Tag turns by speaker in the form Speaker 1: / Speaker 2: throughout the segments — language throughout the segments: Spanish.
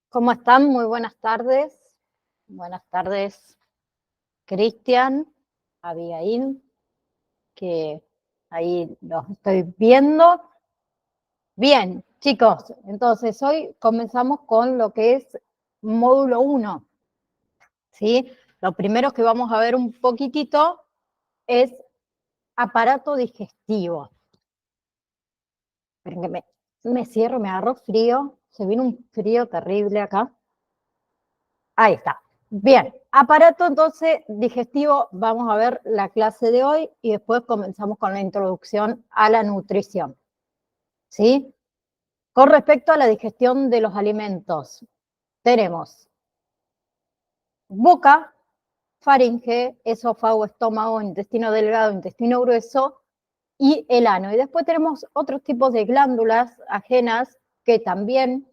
Speaker 1: ¿Cómo están? Muy buenas tardes. Buenas tardes, Cristian, Abigail, que ahí los estoy viendo. Bien, chicos, entonces hoy comenzamos con lo que es módulo 1, ¿sí? Lo primero que vamos a ver un poquitito es aparato digestivo. Esperen que me cierro, me agarró frío. Se vino un frío terrible acá. Ahí está. Bien, aparato entonces digestivo, vamos a ver la clase de hoy y después comenzamos con la introducción a la nutrición. ¿Sí? Con respecto a la digestión de los alimentos, tenemos boca, faringe, esófago, estómago, intestino delgado, intestino grueso y el ano. Y después tenemos otros tipos de glándulas ajenas que también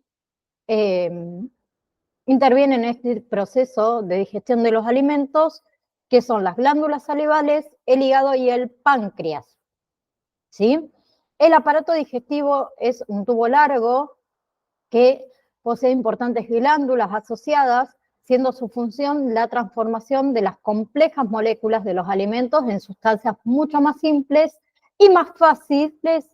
Speaker 1: intervienen en este proceso de digestión de los alimentos, que son las glándulas salivales, el hígado y el páncreas. ¿Sí? El aparato digestivo es un tubo largo que posee importantes glándulas asociadas, siendo su función la transformación de las complejas moléculas de los alimentos en sustancias mucho más simples y más fáciles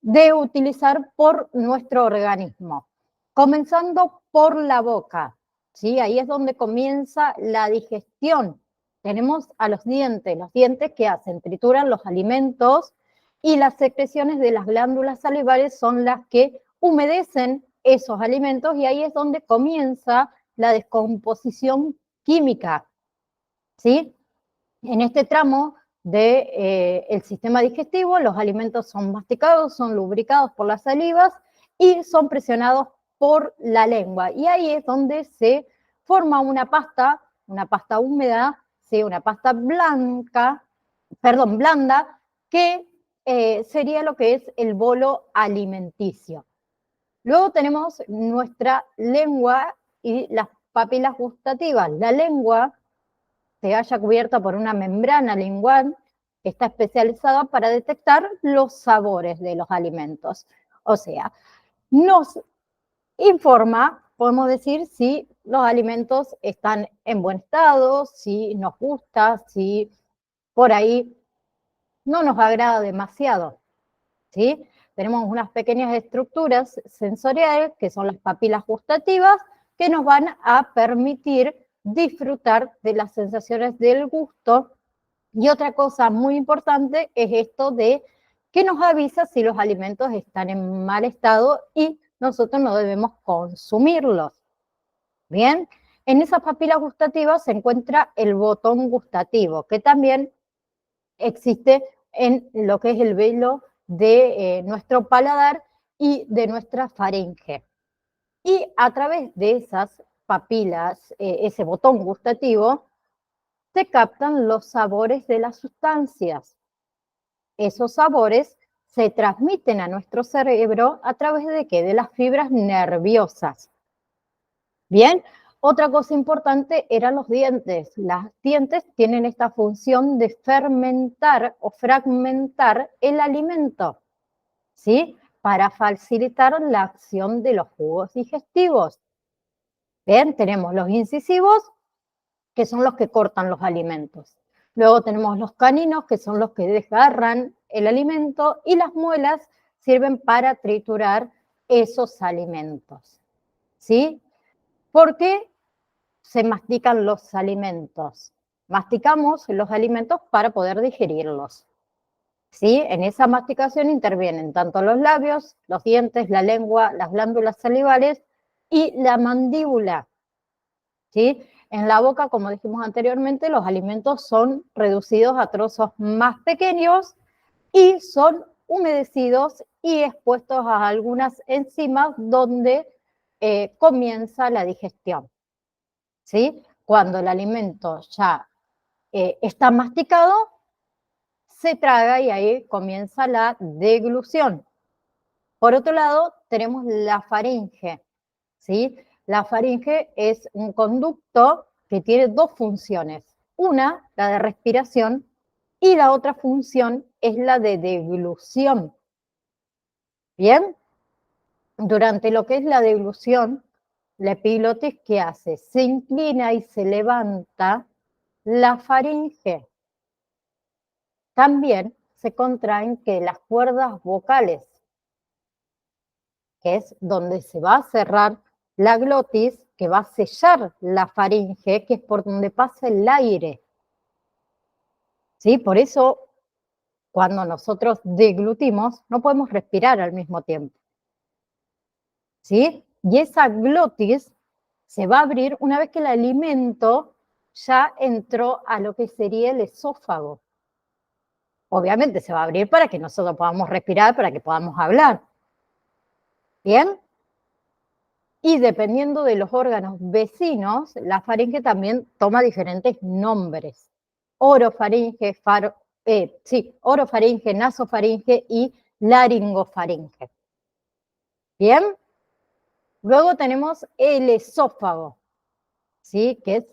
Speaker 1: de utilizar por nuestro organismo. Comenzando por la boca, ¿sí? Ahí es donde comienza la digestión. Tenemos a los dientes que hacen, trituran los alimentos y las secreciones de las glándulas salivales son las que humedecen esos alimentos y ahí es donde comienza la descomposición química, ¿sí? En este tramo del sistema digestivo, los alimentos son masticados, son lubricados por las salivas y son presionados por la lengua. Y ahí es donde se forma una pasta húmeda, ¿sí? Una pasta blanda, que sería lo que es el bolo alimenticio. Luego tenemos nuestra lengua y las papilas gustativas. La lengua se halla cubierta por una membrana lingual que está especializada para detectar los sabores de los alimentos. O sea, nos informa, podemos decir, si los alimentos están en buen estado, si nos gusta, si por ahí no nos agrada demasiado, ¿sí? Tenemos unas pequeñas estructuras sensoriales, que son las papilas gustativas, que nos van a permitir disfrutar de las sensaciones del gusto. Y otra cosa muy importante es esto de que nos avisa si los alimentos están en mal estado y nosotros no debemos consumirlos. Bien, en esas papilas gustativas se encuentra el botón gustativo, que también existe en lo que es el velo de nuestro paladar y de nuestra faringe. Y a través de esas papilas, ese botón gustativo, se captan los sabores de las sustancias. Esos sabores se transmiten a nuestro cerebro a través de ¿qué? De las fibras nerviosas. Bien, otra cosa importante eran los dientes. Los dientes tienen esta función de fermentar o fragmentar el alimento, ¿sí? Para facilitar la acción de los jugos digestivos. Bien, tenemos los incisivos, que son los que cortan los alimentos. Luego tenemos los caninos, que son los que desgarran el alimento, y las muelas sirven para triturar esos alimentos. ¿Sí? ¿Por qué se mastican los alimentos? Masticamos los alimentos para poder digerirlos. ¿Sí? En esa masticación intervienen tanto los labios, los dientes, la lengua, las glándulas salivales y la mandíbula. ¿Sí? En la boca, como dijimos anteriormente, los alimentos son reducidos a trozos más pequeños y son humedecidos y expuestos a algunas enzimas donde comienza la digestión. ¿Sí? Cuando el alimento ya está masticado, se traga y ahí comienza la deglución. Por otro lado, tenemos la faringe, ¿sí? La faringe es un conducto que tiene dos funciones. Una, la de respiración, y la otra función es la de deglución. ¿Bien? Durante lo que es la deglución, la epiglotis, ¿qué hace? Se inclina y se levanta la faringe. También se contraen que las cuerdas vocales, que es donde se va a cerrar la glotis, que va a sellar la faringe, que es por donde pasa el aire. ¿Sí? Por eso, cuando nosotros deglutimos, no podemos respirar al mismo tiempo. ¿Sí? Y esa glotis se va a abrir una vez que el alimento ya entró a lo que sería el esófago. Obviamente se va a abrir para que nosotros podamos respirar, para que podamos hablar. ¿Bien? Y dependiendo de los órganos vecinos, la faringe también toma diferentes nombres. Orofaringe, orofaringe, nasofaringe y laringofaringe. ¿Bien? Luego tenemos el esófago, ¿sí? Que es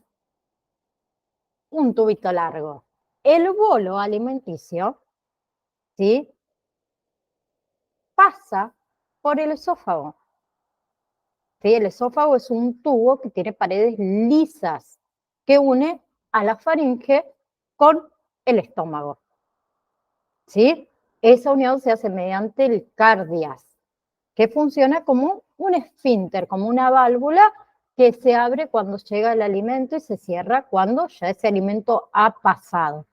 Speaker 1: un tubito largo. El bolo alimenticio, ¿sí? Pasa por el esófago. ¿Sí? El esófago es un tubo que tiene paredes lisas que une a la faringe con el estómago. ¿Sí? Esa unión se hace mediante el cardias, que funciona como un esfínter, como una válvula que se abre cuando llega el alimento y se cierra cuando ya ese alimento ha pasado.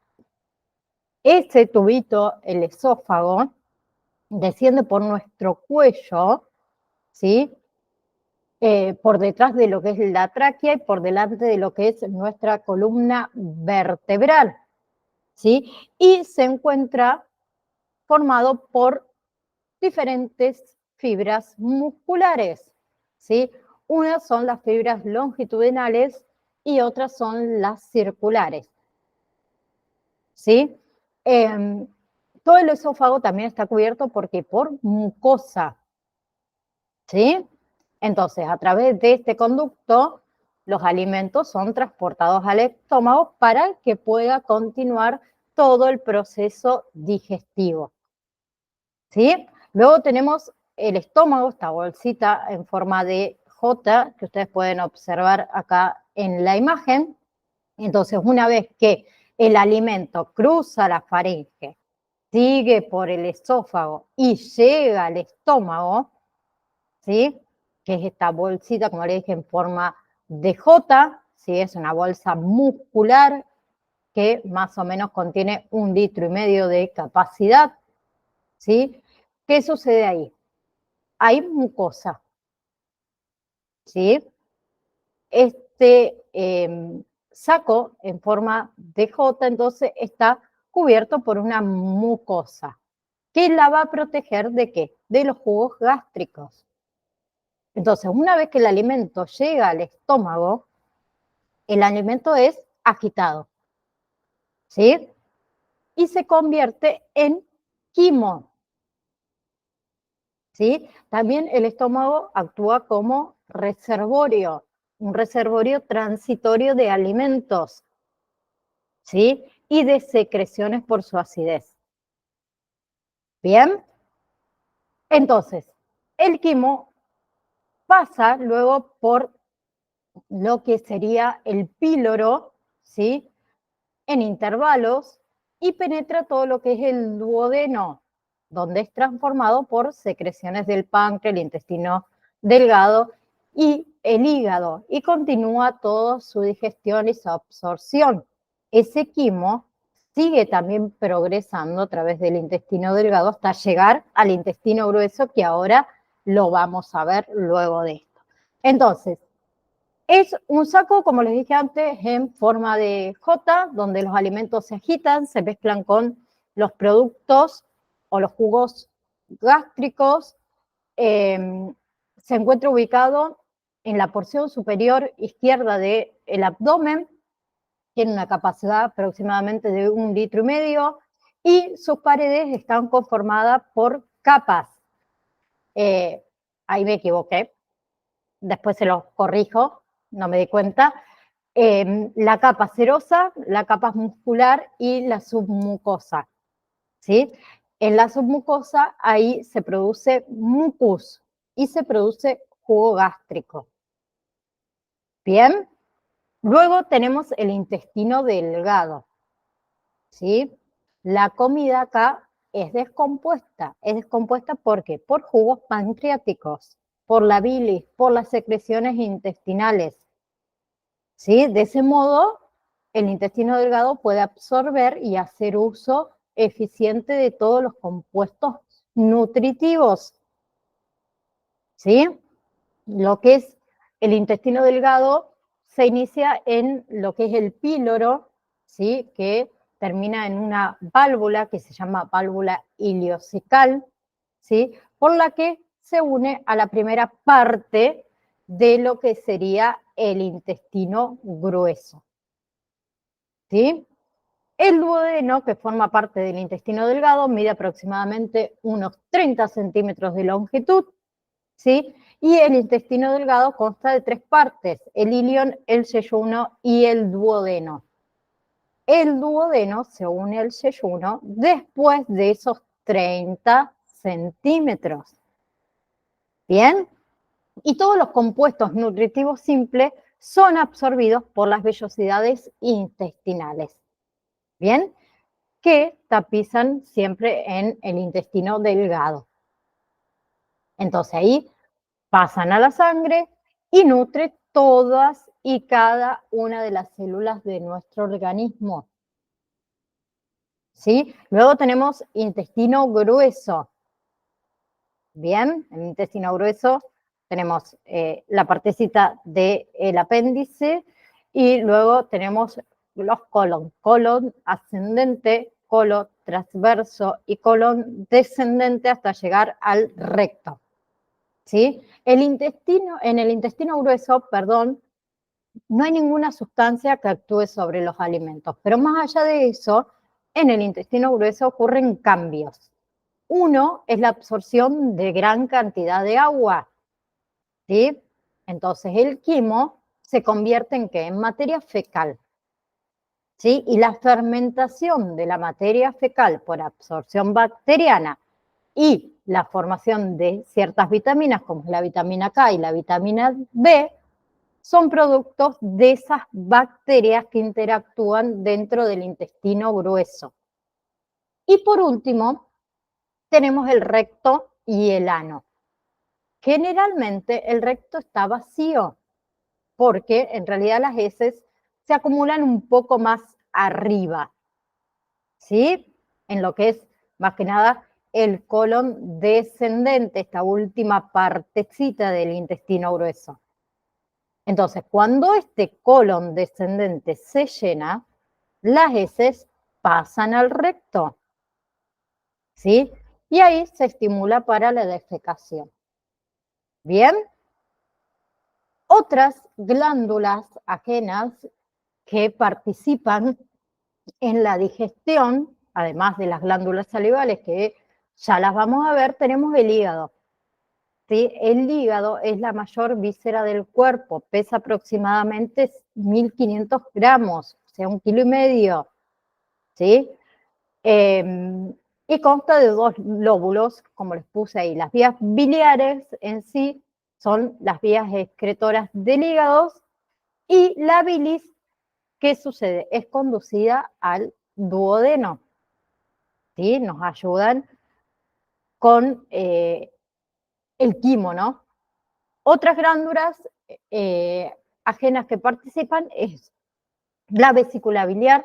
Speaker 1: Ese tubito, el esófago, desciende por nuestro cuello, ¿sí? Por detrás de lo que es la tráquea y por delante de lo que es nuestra columna vertebral, ¿sí? Y se encuentra formado por diferentes fibras musculares, ¿sí? Unas son las fibras longitudinales y otras son las circulares, ¿sí? Todo el esófago también está cubierto porque por mucosa, ¿sí? Entonces, a través de este conducto, los alimentos son transportados al estómago para que pueda continuar todo el proceso digestivo, ¿sí? Luego tenemos el estómago, esta bolsita en forma de J, que ustedes pueden observar acá en la imagen. Entonces, una vez que el alimento cruza la faringe, sigue por el esófago y llega al estómago, ¿sí? Que es esta bolsita, como le dije, en forma de J, ¿sí? Es una bolsa muscular que más o menos contiene 1,5 litros de capacidad, ¿sí? ¿Qué sucede ahí? Hay mucosa, ¿sí? Este saco en forma de J, entonces está cubierto por una mucosa, que la va a proteger ¿de qué? De los jugos gástricos. Entonces, una vez que el alimento llega al estómago, el alimento es agitado, ¿sí? Y se convierte en quimo, ¿sí? También el estómago actúa como reservorio, un reservorio transitorio de alimentos, ¿sí? Y de secreciones por su acidez. ¿Bien? Entonces, el quimo pasa luego por lo que sería el píloro, ¿sí? En intervalos y penetra todo lo que es el duodeno, donde es transformado por secreciones del páncreas, el intestino delgado y el hígado, y continúa toda su digestión y su absorción. Ese quimo sigue también progresando a través del intestino delgado hasta llegar al intestino grueso, que ahora lo vamos a ver luego de esto. Entonces, es un saco, como les dije antes, en forma de J, donde los alimentos se agitan, se mezclan con los productos o los jugos gástricos. Se encuentra ubicado en la porción superior izquierda del abdomen, tiene una capacidad aproximadamente de 1,5 litros y sus paredes están conformadas por capas. Ahí me equivoqué, después se los corrijo, no me di cuenta. La capa serosa, la capa muscular y la submucosa, ¿sí? En la submucosa ahí se produce mucus, y se produce jugo gástrico. Bien, luego tenemos el intestino delgado, ¿sí? La comida acá es descompuesta. ¿Es descompuesta por qué? Por jugos pancreáticos, por la bilis, por las secreciones intestinales, ¿sí? De ese modo, el intestino delgado puede absorber y hacer uso eficiente de todos los compuestos nutritivos, ¿sí? Lo que es el intestino delgado se inicia en lo que es el píloro, ¿sí? Que termina en una válvula que se llama válvula ileocecal, ¿sí? Por la que se une a la primera parte de lo que sería el intestino grueso, ¿sí? El duodeno, que forma parte del intestino delgado, mide aproximadamente unos 30 centímetros de longitud, ¿sí? Y el intestino delgado consta de 3 partes, el ilion, el yeyuno y el duodeno. El duodeno se une al yeyuno después de esos 30 centímetros. ¿Bien? Y todos los compuestos nutritivos simples son absorbidos por las vellosidades intestinales. ¿Bien? Que tapizan siempre en el intestino delgado. Entonces ahí pasan a la sangre y nutre todas y cada una de las células de nuestro organismo, ¿sí? Luego tenemos intestino grueso. Bien, en el intestino grueso tenemos la partecita del apéndice y luego tenemos los colon ascendente, colon transverso y colon descendente hasta llegar al recto. ¿Sí? En el intestino grueso, perdón, no hay ninguna sustancia que actúe sobre los alimentos, pero más allá de eso, en el intestino grueso ocurren cambios. Uno es la absorción de gran cantidad de agua, ¿sí? Entonces el quimo se convierte en ¿qué? En materia fecal, ¿sí? Y la fermentación de la materia fecal por absorción bacteriana y la formación de ciertas vitaminas, como la vitamina K y la vitamina B, son productos de esas bacterias que interactúan dentro del intestino grueso. Y por último, tenemos el recto y el ano. Generalmente el recto está vacío, porque en realidad las heces se acumulan un poco más arriba, ¿sí? En lo que es, más que nada, el colon descendente, esta última partecita del intestino grueso. Entonces, cuando este colon descendente se llena, las heces pasan al recto, ¿sí? Y ahí se estimula para la defecación. ¿Bien? Otras glándulas ajenas que participan en la digestión, además de las glándulas salivales que ya las vamos a ver, tenemos el hígado. ¿Sí? El hígado es la mayor víscera del cuerpo, pesa aproximadamente 1.500 gramos, o sea, 1,5 kilos, ¿sí? Y consta de 2 lóbulos, como les puse ahí. Las vías biliares en sí son las vías excretoras del hígado y la bilis, ¿qué sucede? Es conducida al duodeno, ¿sí? Nos ayudan con el quimo, ¿no? Otras glándulas ajenas que participan es la vesícula biliar,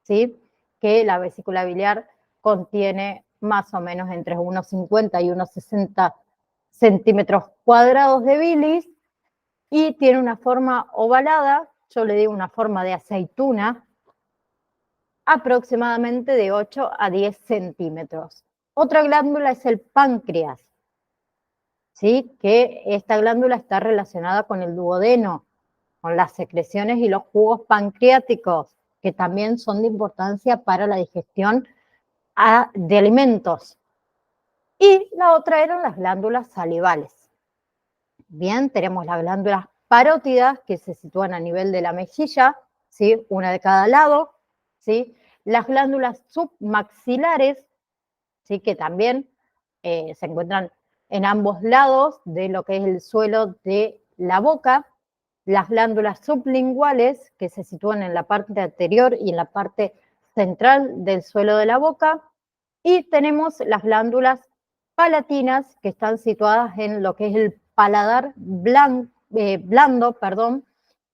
Speaker 1: ¿sí? Que la vesícula biliar contiene más o menos entre unos 50 y unos 60 centímetros cuadrados de bilis y tiene una forma ovalada, yo le digo una forma de aceituna, aproximadamente de 8 a 10 centímetros. Otra glándula es el páncreas, ¿sí? Que esta glándula está relacionada con el duodeno, con las secreciones y los jugos pancreáticos, que también son de importancia para la digestión de alimentos. Y la otra eran las glándulas salivales. Bien, tenemos las glándulas parótidas que se sitúan a nivel de la mejilla, ¿sí? Una de cada lado, ¿sí? Las glándulas submaxilares, ¿sí? Que también se encuentran en ambos lados de lo que es el suelo de la boca, las glándulas sublinguales que se sitúan en la parte anterior y en la parte central del suelo de la boca, y tenemos las glándulas palatinas que están situadas en lo que es el paladar blando, perdón,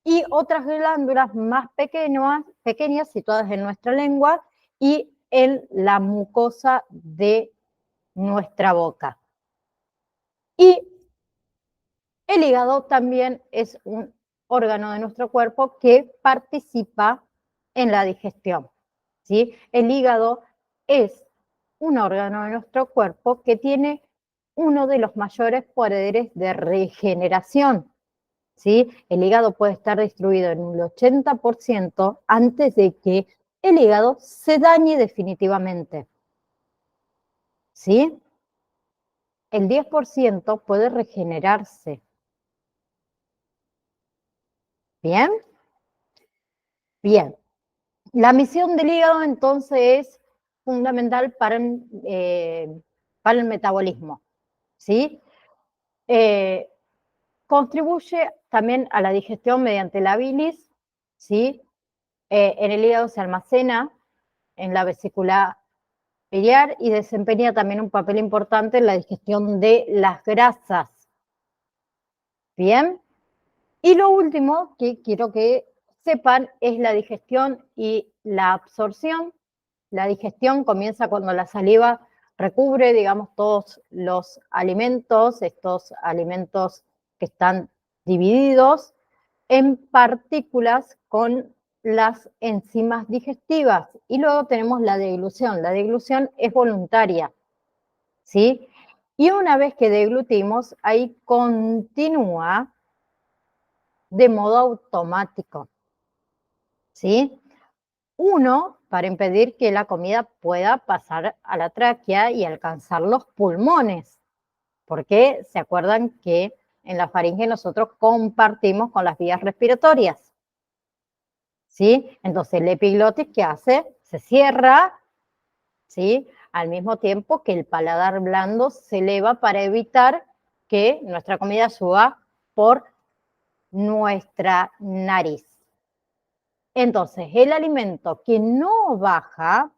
Speaker 1: y otras glándulas más pequeñas situadas en nuestra lengua y en la mucosa de nuestra boca. Y el hígado también es un órgano de nuestro cuerpo que participa en la digestión, ¿sí? El hígado es un órgano de nuestro cuerpo que tiene uno de los mayores poderes de regeneración, ¿sí? El hígado puede estar destruido en un 80% antes de que el hígado se dañe definitivamente, ¿sí? El 10% puede regenerarse. ¿Bien? Bien. La misión del hígado entonces es fundamental para el metabolismo, ¿sí? Contribuye también a la digestión mediante la bilis, ¿sí? En el hígado se almacena en la vesícula biliar y desempeña también un papel importante en la digestión de las grasas. ¿Bien? Y lo último que quiero que sepan es la digestión y la absorción. La digestión comienza cuando la saliva recubre, digamos, todos los alimentos, estos alimentos que están divididos en partículas con las enzimas digestivas. Y luego tenemos la deglución. La deglución es voluntaria, ¿sí? Y una vez que deglutimos, ahí continúa de modo automático, ¿sí? Uno, para impedir que la comida pueda pasar a la tráquea y alcanzar los pulmones, porque se acuerdan que en la faringe nosotros compartimos con las vías respiratorias, ¿sí? Entonces el epiglotis, ¿qué hace? Se cierra, ¿sí? Al mismo tiempo que el paladar blando se eleva para evitar que nuestra comida suba por nuestra nariz. Entonces, el alimento que no baja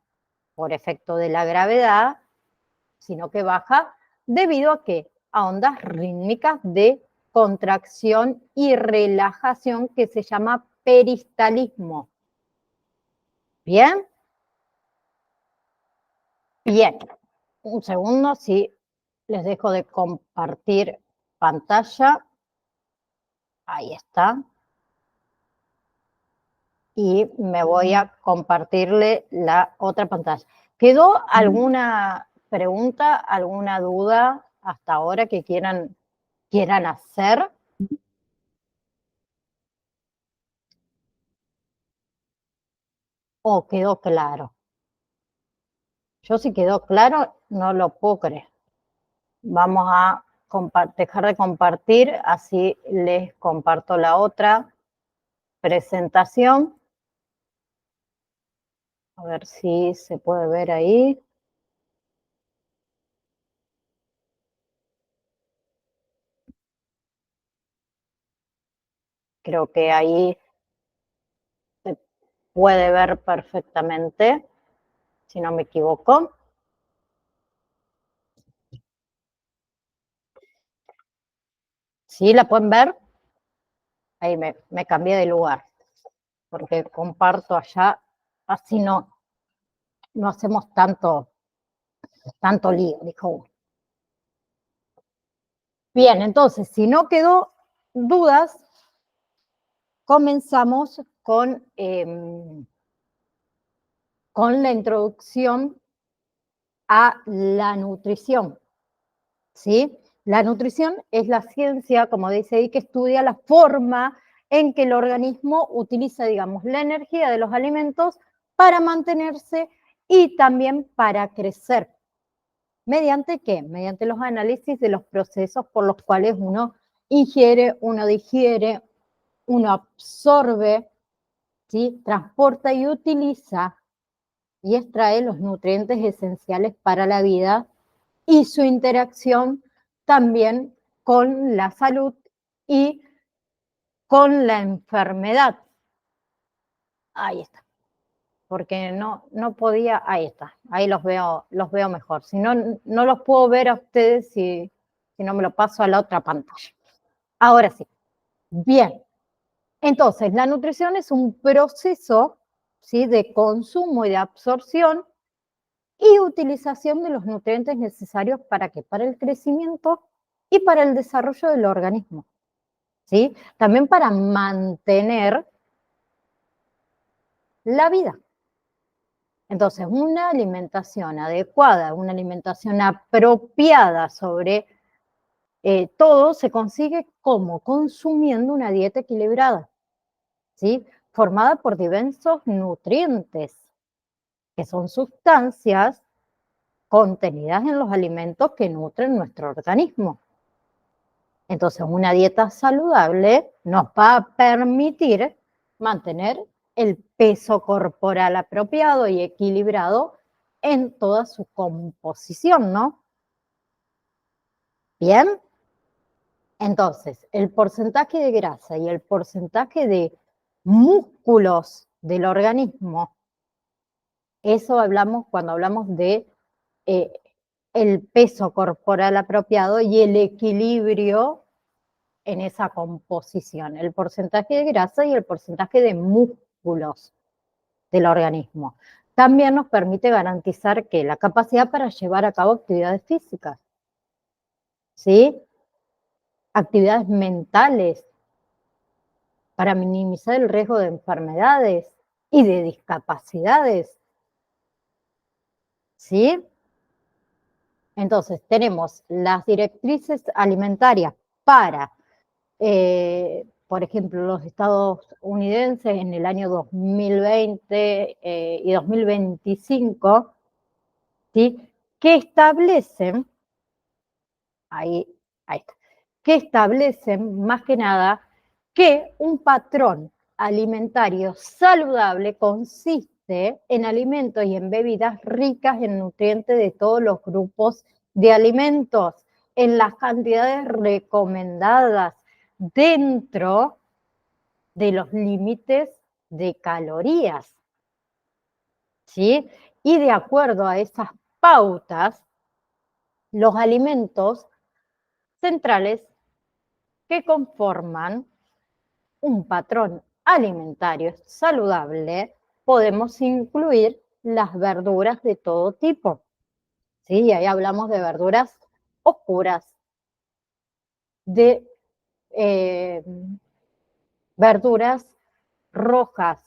Speaker 1: por efecto de la gravedad, sino que baja debido a ¿qué? A ondas rítmicas de contracción y relajación que se llama peristalismo. ¿Bien? Bien. Un segundo, si les dejo de compartir pantalla. Ahí está. Y me voy a compartirle la otra pantalla. ¿Quedó alguna pregunta, alguna duda hasta ahora que quieran hacer? ¿O quedó claro? Yo si quedó claro, no lo puedo creer. Vamos a dejar de compartir, así les comparto la otra presentación. A ver si se puede ver ahí. Creo que ahí se puede ver perfectamente, si no me equivoco. ¿Sí la pueden ver? Ahí me cambié de lugar, porque comparto allá, así no hacemos tanto lío, dijo uno. Bien, entonces, si no quedó dudas, comenzamos con la introducción a la nutrición, ¿sí? La nutrición es la ciencia, como dice ahí, que estudia la forma en que el organismo utiliza, digamos, la energía de los alimentos para mantenerse y también para crecer. ¿Mediante qué? Mediante los análisis de los procesos por los cuales uno ingiere, uno digiere, uno absorbe, ¿sí? Transporta y utiliza y extrae los nutrientes esenciales para la vida y su interacción también con la salud y con la enfermedad. Ahí está. Porque no podía, ahí está, ahí los veo mejor. Si no, no los puedo ver a ustedes si no me lo paso a la otra pantalla. Ahora sí. Bien. Entonces, la nutrición es un proceso, ¿sí?, de consumo y de absorción y utilización de los nutrientes necesarios para ¿qué? Para el crecimiento y para el desarrollo del organismo, ¿sí? También para mantener la vida. Entonces, una alimentación adecuada, una alimentación apropiada sobre todo se consigue como consumiendo una dieta equilibrada, ¿sí? Formada por diversos nutrientes, que son sustancias contenidas en los alimentos que nutren nuestro organismo. Entonces, una dieta saludable nos va a permitir mantener el peso corporal apropiado y equilibrado en toda su composición, ¿no? Bien. Entonces, el porcentaje de grasa y el porcentaje de músculos del organismo, eso hablamos cuando hablamos de el peso corporal apropiado y el equilibrio en esa composición, el porcentaje de grasa y el porcentaje de músculos del organismo. También nos permite garantizar que la capacidad para llevar a cabo actividades físicas, ¿sí? Actividades mentales, para minimizar el riesgo de enfermedades y de discapacidades, ¿sí? Entonces, tenemos las directrices alimentarias para por ejemplo, los estadounidenses en el año 2020 y 2025, ¿sí?, que establecen, ahí está, que establecen más que nada que un patrón alimentario saludable consiste en alimentos y en bebidas ricas en nutrientes de todos los grupos de alimentos, en las cantidades recomendadas dentro de los límites de calorías, ¿sí? Y de acuerdo a esas pautas, los alimentos centrales que conforman un patrón alimentario saludable, podemos incluir las verduras de todo tipo, ¿sí? Y ahí hablamos de verduras oscuras, de verduras rojas,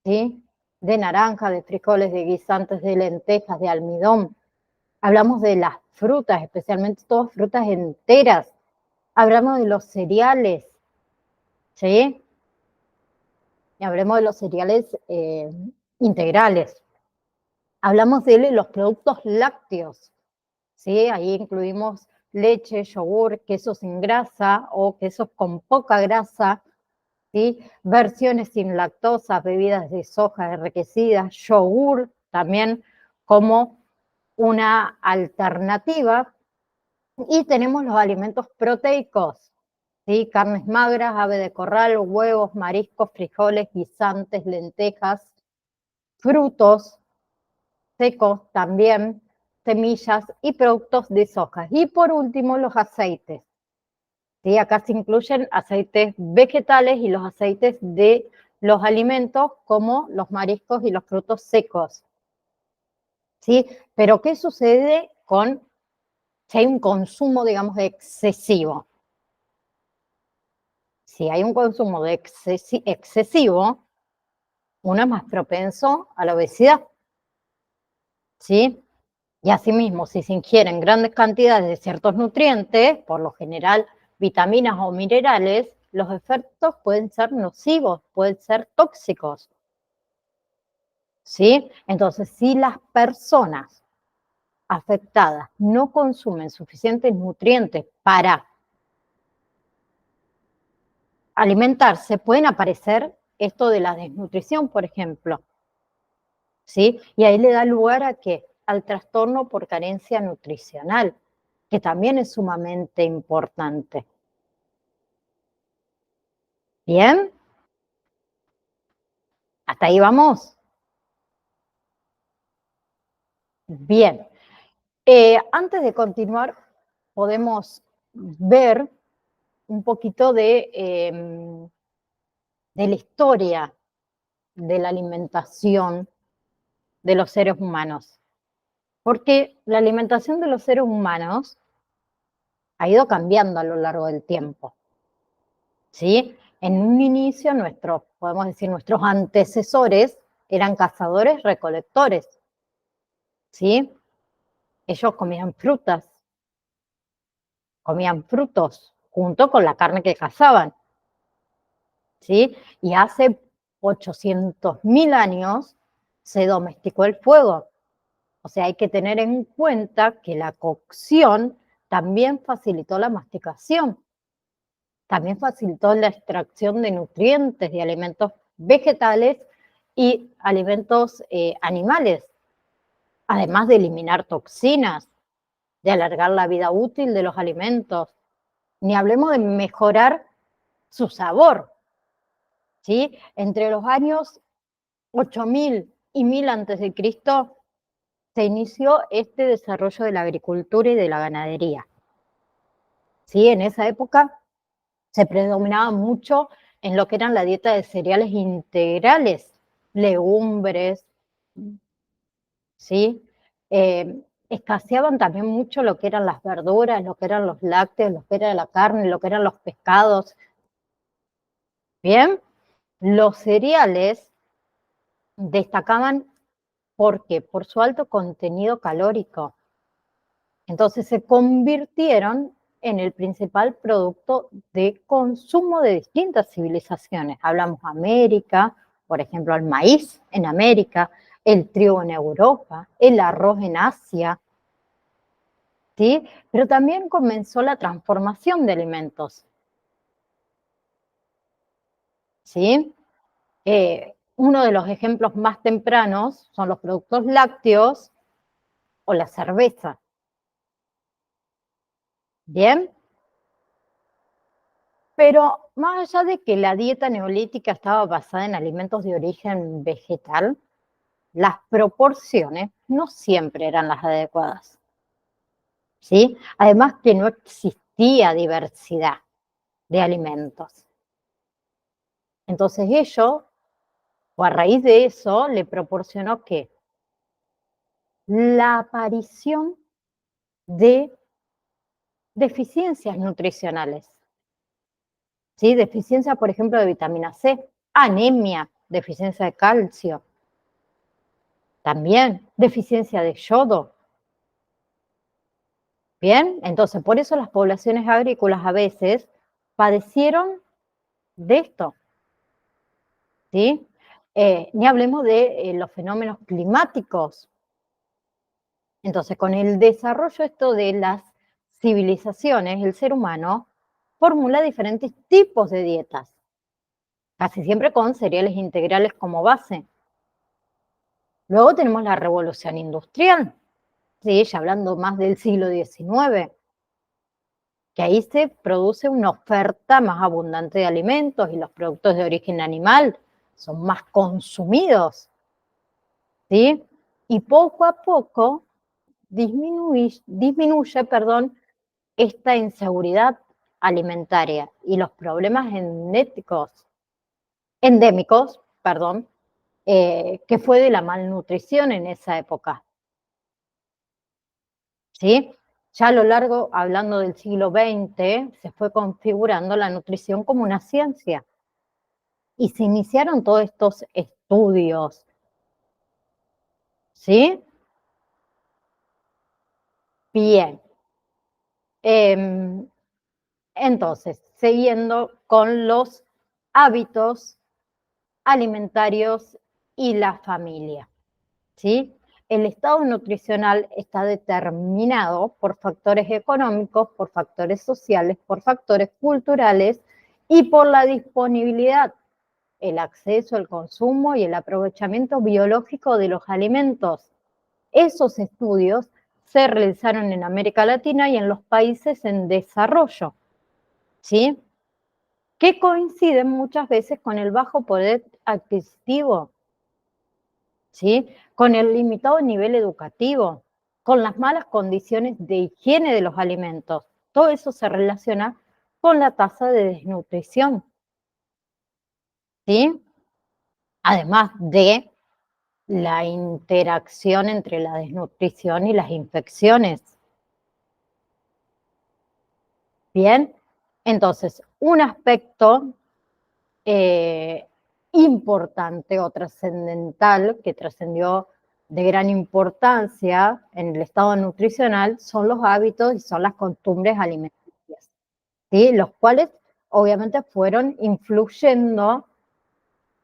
Speaker 1: ¿sí?, de naranja, de frijoles, de guisantes, de lentejas, de almidón. Hablamos de las frutas, especialmente todas frutas enteras. Hablamos de los cereales, ¿sí? Y hablemos de los cereales integrales. Hablamos de los productos lácteos, ¿sí? Ahí incluimos leche, yogur, quesos sin grasa o quesos con poca grasa, ¿sí? Versiones sin lactosa, bebidas de soja enriquecidas, yogur también como una alternativa. Y tenemos los alimentos proteicos, ¿sí? Carnes magras, ave de corral, huevos, mariscos, frijoles, guisantes, lentejas, frutos secos también, semillas y productos de soja. Y por último, los aceites. ¿Sí? Acá se incluyen aceites vegetales y los aceites de los alimentos como los mariscos y los frutos secos, ¿sí? Pero ¿qué sucede si hay un consumo, digamos, excesivo? Si hay un consumo excesivo, uno es más propenso a la obesidad, ¿sí? Y asimismo, si se ingieren grandes cantidades de ciertos nutrientes, por lo general vitaminas o minerales, los efectos pueden ser nocivos, pueden ser tóxicos, ¿sí? Entonces, si las personas afectadas no consumen suficientes nutrientes para alimentarse, pueden aparecer esto de la desnutrición, por ejemplo, ¿sí? Y ahí le da lugar a ¿qué? Al trastorno por carencia nutricional, que también es sumamente importante. ¿Bien? ¿Hasta ahí vamos? Bien. Antes de continuar, podemos ver un poquito de la historia de la alimentación de los seres humanos. Porque la alimentación de los seres humanos ha ido cambiando a lo largo del tiempo. ¿Sí? En un inicio, podemos decir, nuestros antecesores eran cazadores-recolectores. ¿Sí? Ellos comían frutos junto con la carne que cazaban. ¿Sí? Y hace 800.000 años se domesticó el fuego. O sea, hay que tener en cuenta que la cocción también facilitó la masticación, también facilitó la extracción de nutrientes de alimentos vegetales y alimentos animales, además de eliminar toxinas, de alargar la vida útil de los alimentos, ni hablemos de mejorar su sabor. ¿Sí? Entre los años 8000 y 1000 a.C. se inició este desarrollo de la agricultura y de la ganadería. ¿Sí? En esa época se predominaba mucho en lo que eran la dieta de cereales integrales, legumbres, ¿sí? Escaseaban también mucho lo que eran las verduras, lo que eran los lácteos, lo que era la carne, lo que eran los pescados. Bien, los cereales destacaban porque por su alto contenido calórico. Entonces se convirtieron en el principal producto de consumo de distintas civilizaciones. Hablamos de América, por ejemplo, el maíz en América, el trigo en Europa, el arroz en Asia, ¿sí? Pero también comenzó la transformación de alimentos, ¿sí? Uno de los ejemplos más tempranos son los productos lácteos o la cerveza. ¿Bien? Pero más allá de que la dieta neolítica estaba basada en alimentos de origen vegetal, las proporciones no siempre eran las adecuadas. ¿Sí? Además que no existía diversidad de alimentos. Entonces ello, o a raíz de eso, le proporcionó que la aparición de deficiencias nutricionales. ¿Sí? Deficiencia, por ejemplo, de vitamina C, anemia, deficiencia de calcio, también deficiencia de yodo. Bien, entonces por eso las poblaciones agrícolas a veces padecieron de esto, ¿sí? Ni hablemos de los fenómenos climáticos. Entonces, con el desarrollo esto de las civilizaciones, el ser humano formula diferentes tipos de dietas, casi siempre con cereales integrales como base. Luego tenemos la revolución industrial, ¿sí? Ya hablando más del siglo XIX, que ahí se produce una oferta más abundante de alimentos y los productos de origen animal son más consumidos, ¿sí? Y poco a poco disminuye, esta inseguridad alimentaria y los problemas endémicos, que fue de la malnutrición en esa época. ¿Sí? Ya a lo largo, hablando del siglo XX, se fue configurando la nutrición como una ciencia y se iniciaron todos estos estudios. ¿Sí? Bien. Entonces, siguiendo con los hábitos alimentarios y la familia. ¿Sí? El estado nutricional está determinado por factores económicos, por factores sociales, por factores culturales y por la disponibilidad, el acceso, el consumo y el aprovechamiento biológico de los alimentos. Esos estudios se realizaron en América Latina y en los países en desarrollo, ¿sí? Que coinciden muchas veces con el bajo poder adquisitivo, ¿sí? Con el limitado nivel educativo, con las malas condiciones de higiene de los alimentos. Todo eso se relaciona con la tasa de desnutrición, ¿sí? Además de la interacción entre la desnutrición y las infecciones. Bien, entonces, un aspecto importante o trascendental que trascendió de gran importancia en el estado nutricional son los hábitos y son las costumbres alimenticias, ¿sí? Los cuales obviamente fueron influyendo,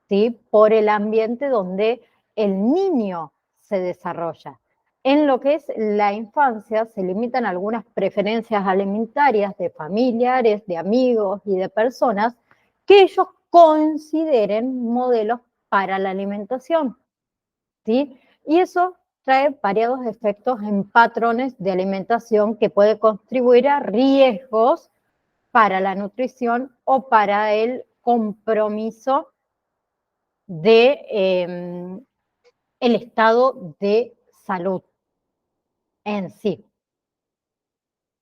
Speaker 1: ¿sí? Por el ambiente donde el niño se desarrolla. En lo que es la infancia se limitan algunas preferencias alimentarias de familiares, de amigos y de personas que ellos consideren modelos para la alimentación, ¿sí? Y eso trae variados efectos en patrones de alimentación que puede contribuir a riesgos para la nutrición o para el compromiso de el estado de salud en sí.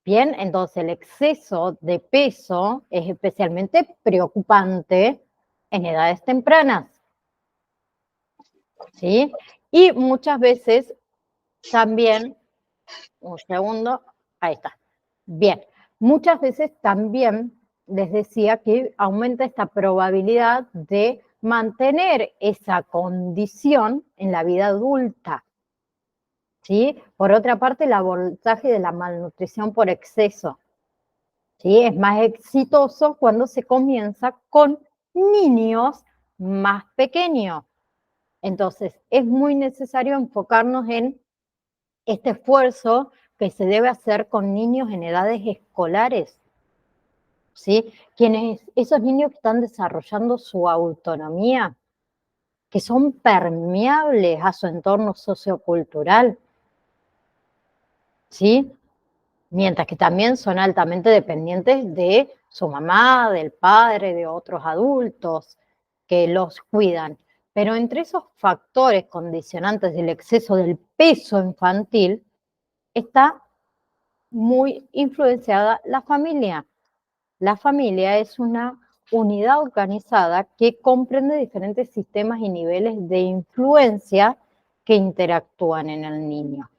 Speaker 1: Bien, entonces el exceso de peso es especialmente preocupante en edades tempranas, ¿sí? Y muchas veces también, un segundo, ahí está. Bien, muchas veces también les decía que aumenta esta probabilidad de mantener esa condición en la vida adulta, ¿sí? Por otra parte, el abordaje de la malnutrición por exceso, ¿sí? Es más exitoso cuando se comienza con niños más pequeños. Entonces, es muy necesario enfocarnos en este esfuerzo que se debe hacer con niños en edades escolares, ¿sí? Esos niños que están desarrollando su autonomía, que son permeables a su entorno sociocultural, ¿sí? Mientras que también son altamente dependientes de su mamá, del padre, de otros adultos que los cuidan. Pero entre esos factores condicionantes del exceso del peso infantil está muy influenciada la familia. La familia es una unidad organizada que comprende diferentes sistemas y niveles de influencia que interactúan en el niño,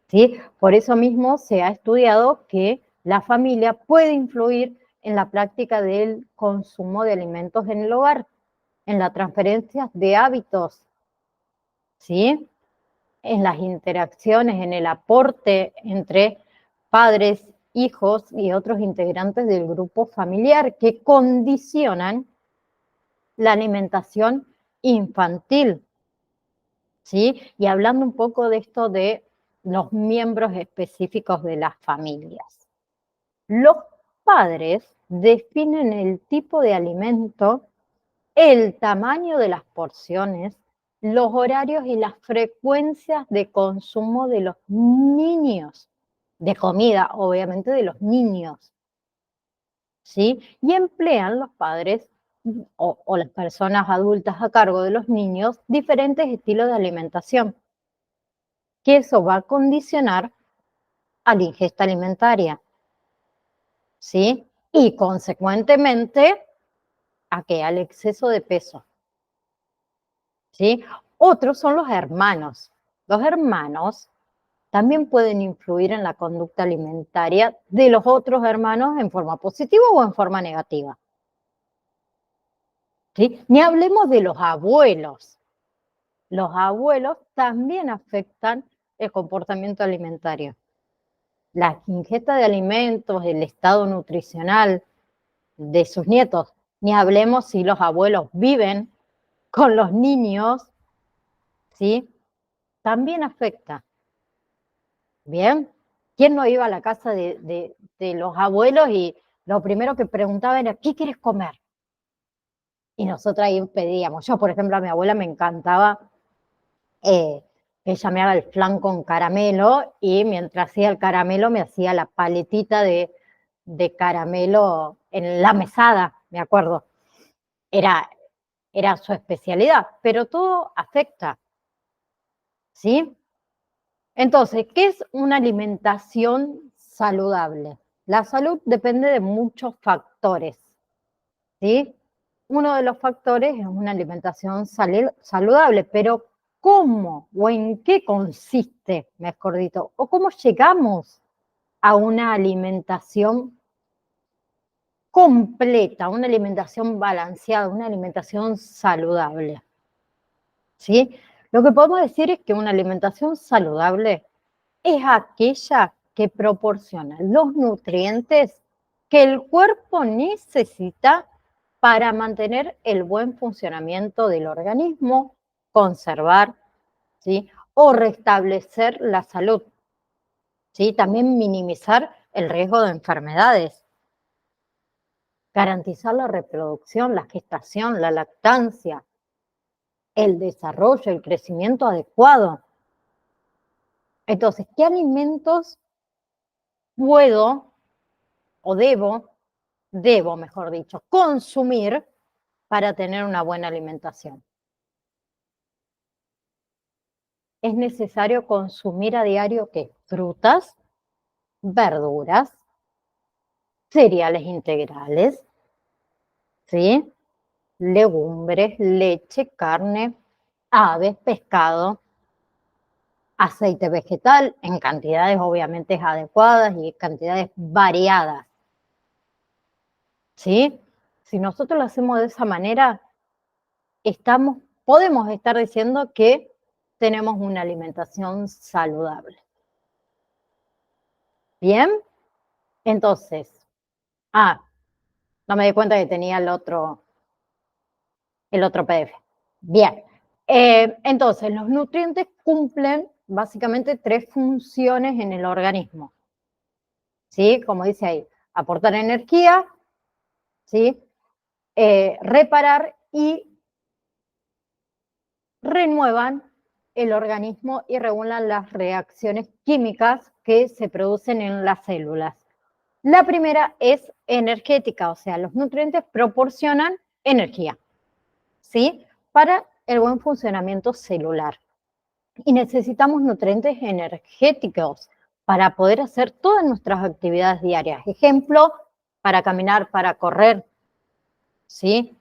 Speaker 1: ¿sí? Por eso mismo se ha estudiado que la familia puede influir en la práctica del consumo de alimentos en el hogar, en la transferencia de hábitos, ¿sí? En las interacciones, en el aporte entre padres, hijos y otros integrantes del grupo familiar que condicionan la alimentación infantil, ¿sí? Y hablando un poco de esto de los miembros específicos de las familias. Los padres definen el tipo de alimento, el tamaño de las porciones, los horarios y las frecuencias de consumo de los niños, de comida, obviamente, de los niños, ¿sí? Y emplean los padres o las personas adultas a cargo de los niños diferentes estilos de alimentación, que eso va a condicionar a la ingesta alimentaria, ¿sí? Y consecuentemente a que al exceso de peso, ¿sí? Otros son los hermanos. Los hermanos también pueden influir en la conducta alimentaria de los otros hermanos en forma positiva o en forma negativa, ¿sí? Ni hablemos de los abuelos. Los abuelos también afectan el comportamiento alimentario. La ingesta de alimentos, el estado nutricional de sus nietos. Ni hablemos si los abuelos viven con los niños, ¿sí? También afecta. Bien, ¿quién no iba a la casa de los abuelos y lo primero que preguntaba era, ¿qué quieres comer? Y nosotros ahí pedíamos. Yo, por ejemplo, a mi abuela me encantaba que ella me haga el flan con caramelo y mientras hacía el caramelo me hacía la paletita de caramelo en la mesada, me acuerdo. Era su especialidad, pero todo afecta, ¿sí? Entonces, ¿qué es una alimentación saludable? La salud depende de muchos factores, ¿sí? Uno de los factores es una alimentación saludable, pero ¿cómo o en qué consiste, mejor dicho, o cómo llegamos a una alimentación completa, una alimentación balanceada, una alimentación saludable? ¿Sí? Lo que podemos decir es que una alimentación saludable es aquella que proporciona los nutrientes que el cuerpo necesita para mantener el buen funcionamiento del organismo, conservar, ¿sí? O restablecer la salud, ¿sí? También minimizar el riesgo de enfermedades, garantizar la reproducción, la gestación, la lactancia, el desarrollo, el crecimiento adecuado. Entonces, ¿qué alimentos puedo o debo, mejor dicho, consumir para tener una buena alimentación? Es necesario consumir a diario ¿qué? Frutas, verduras, cereales integrales, ¿sí? Legumbres, leche, carne, aves, pescado, aceite vegetal en cantidades obviamente adecuadas y cantidades variadas, ¿sí? Si nosotros lo hacemos de esa manera, podemos estar diciendo que tenemos una alimentación saludable. ¿Bien? Entonces, no me di cuenta que tenía el otro PDF. Bien. Entonces, los nutrientes cumplen básicamente 3 funciones en el organismo. ¿Sí? Como dice ahí, aportar energía, ¿sí? Reparar y renuevan el organismo y regulan las reacciones químicas que se producen en las células. La primera es energética, o sea, los nutrientes proporcionan energía, ¿sí? Para el buen funcionamiento celular. Y necesitamos nutrientes energéticos para poder hacer todas nuestras actividades diarias. Ejemplo, para caminar, para correr, ¿sí?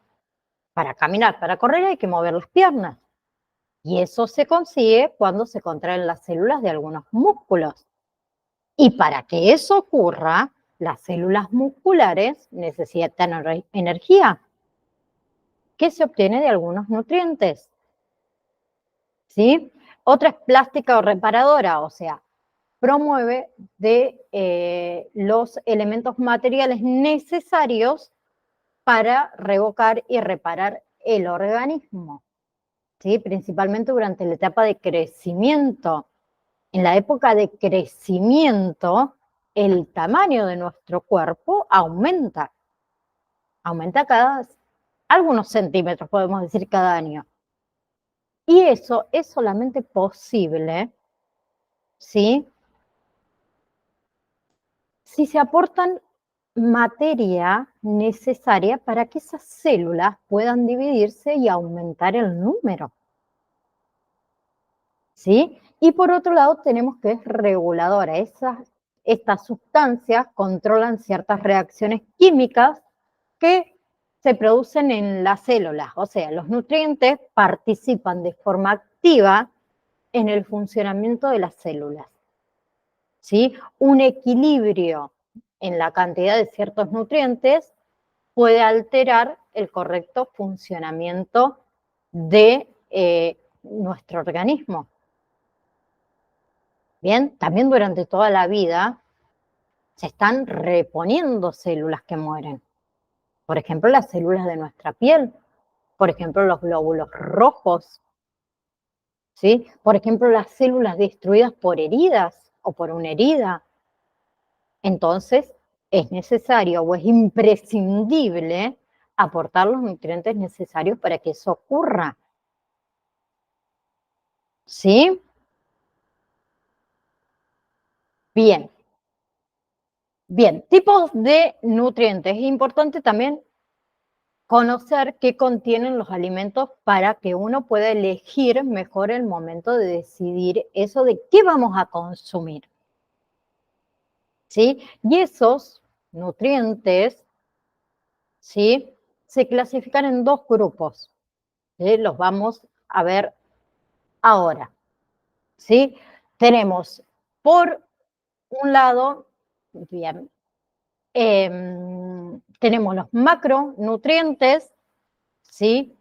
Speaker 1: Para caminar, para correr hay que mover las piernas. Y eso se consigue cuando se contraen las células de algunos músculos. Y para que eso ocurra, las células musculares necesitan energía, que se obtiene de algunos nutrientes, ¿sí? Otra es plástica o reparadora, o sea, promueve de los elementos materiales necesarios para revocar y reparar el organismo, ¿sí? Principalmente durante la etapa de crecimiento. En la época de crecimiento, el tamaño de nuestro cuerpo aumenta algunos centímetros, podemos decir, cada año. Y eso es solamente posible, ¿sí? Si se aportan materia necesaria para que esas células puedan dividirse y aumentar el número, ¿sí? Y por otro lado tenemos que es reguladora. Estas sustancias controlan ciertas reacciones químicas que se producen en las células, o sea, los nutrientes participan de forma activa en el funcionamiento de las células, ¿sí? Un equilibrio en la cantidad de ciertos nutrientes puede alterar el correcto funcionamiento de nuestro organismo. Bien, también durante toda la vida se están reponiendo células que mueren. Por ejemplo, las células de nuestra piel, por ejemplo, los glóbulos rojos, ¿sí? Por ejemplo, las células destruidas por heridas o por una herida. Entonces, es necesario o es imprescindible aportar los nutrientes necesarios para que eso ocurra, ¿sí? Bien. Bien, tipos de nutrientes. Es importante también conocer qué contienen los alimentos para que uno pueda elegir mejor el momento de decidir eso de qué vamos a consumir. ¿Sí? Y esos nutrientes, ¿sí?, se clasifican en dos grupos. ¿Sí? Los vamos a ver ahora. ¿Sí? Tenemos, por un lado, bien, tenemos los macronutrientes, ¿sí?,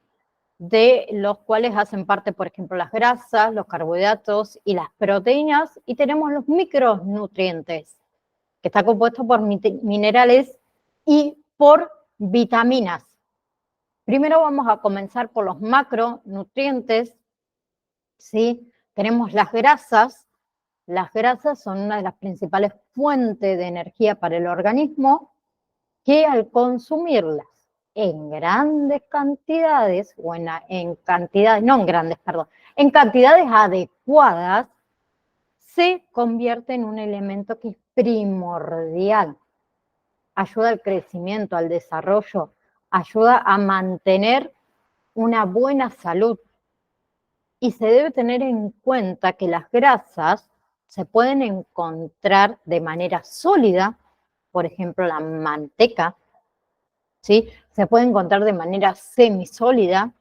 Speaker 1: de los cuales hacen parte, por ejemplo, las grasas, los carbohidratos y las proteínas, y tenemos los micronutrientes, que está compuesto por minerales y por vitaminas. Primero vamos a comenzar por los macronutrientes, ¿sí? Tenemos las grasas. Las grasas son una de las principales fuentes de energía para el organismo, que al consumirlas en grandes cantidades, o en cantidades, no en grandes, perdón, en cantidades adecuadas, se convierte en un elemento que es primordial. Ayuda al crecimiento, al desarrollo, ayuda a mantener una buena salud. Y se debe tener en cuenta que las grasas se pueden encontrar de manera sólida, por ejemplo, la manteca, ¿sí? Se puede encontrar de manera semisólida,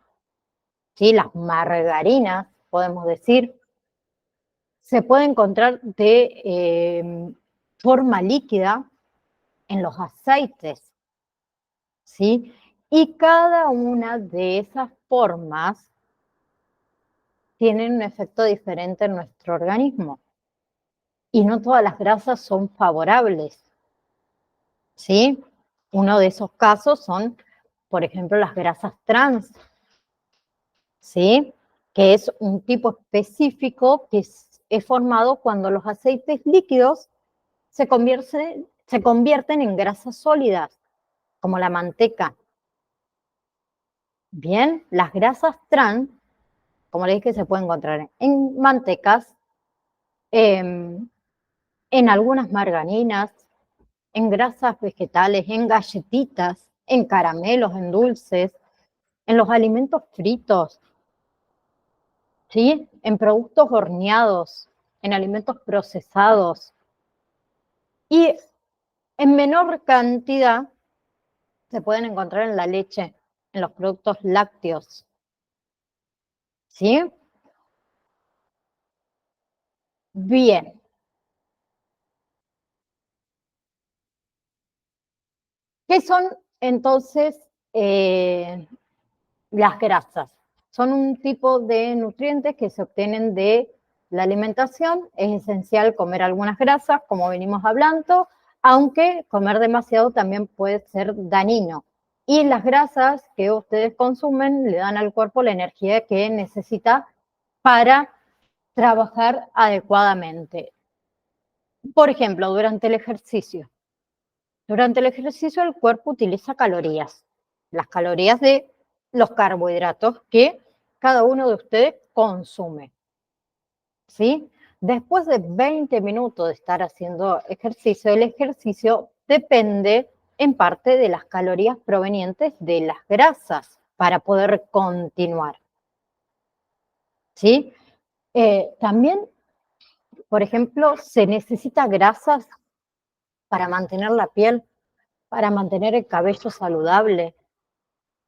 Speaker 1: ¿sí? Las margarinas, podemos decir. Se puede encontrar de forma líquida en los aceites, ¿sí? Y cada una de esas formas tienen un efecto diferente en nuestro organismo. Y no todas las grasas son favorables, ¿sí? Uno de esos casos son, por ejemplo, las grasas trans, ¿sí?, que es un tipo específico que es formado cuando los aceites líquidos se convierten en grasas sólidas, como la manteca. Bien, las grasas trans, como les dije, se pueden encontrar en mantecas, en algunas margarinas, en grasas vegetales, en galletitas, en caramelos, en dulces, en los alimentos fritos, ¿sí?, en productos horneados, en alimentos procesados. Y en menor cantidad se pueden encontrar en la leche, en los productos lácteos, ¿sí? Bien. ¿Qué son entonces las grasas? Son un tipo de nutrientes que se obtienen de la alimentación. Es esencial comer algunas grasas, como venimos hablando, aunque comer demasiado también puede ser dañino. Y las grasas que ustedes consumen le dan al cuerpo la energía que necesita para trabajar adecuadamente. Por ejemplo, durante el ejercicio. Durante el ejercicio el cuerpo utiliza calorías, las calorías de los carbohidratos que cada uno de ustedes consume, ¿sí? Después de 20 minutos de estar haciendo ejercicio, el ejercicio depende en parte de las calorías provenientes de las grasas para poder continuar, ¿sí? También, por ejemplo, se necesita grasas para mantener la piel, para mantener el cabello saludable,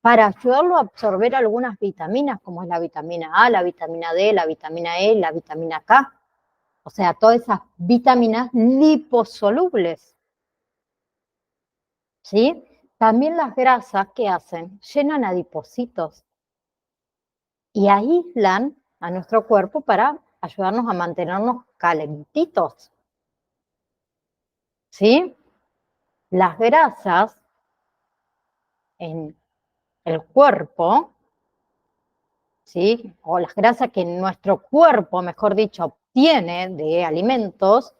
Speaker 1: para ayudarlo a absorber algunas vitaminas, como es la vitamina A, la vitamina D, la vitamina E, la vitamina K. O sea, todas esas vitaminas liposolubles, ¿sí? También las grasas, ¿qué hacen? Llenan adipocitos y aíslan a nuestro cuerpo para ayudarnos a mantenernos calentitos, ¿sí? Las grasas en el cuerpo, ¿sí?, o las grasas que nuestro cuerpo, mejor dicho, obtiene de alimentos,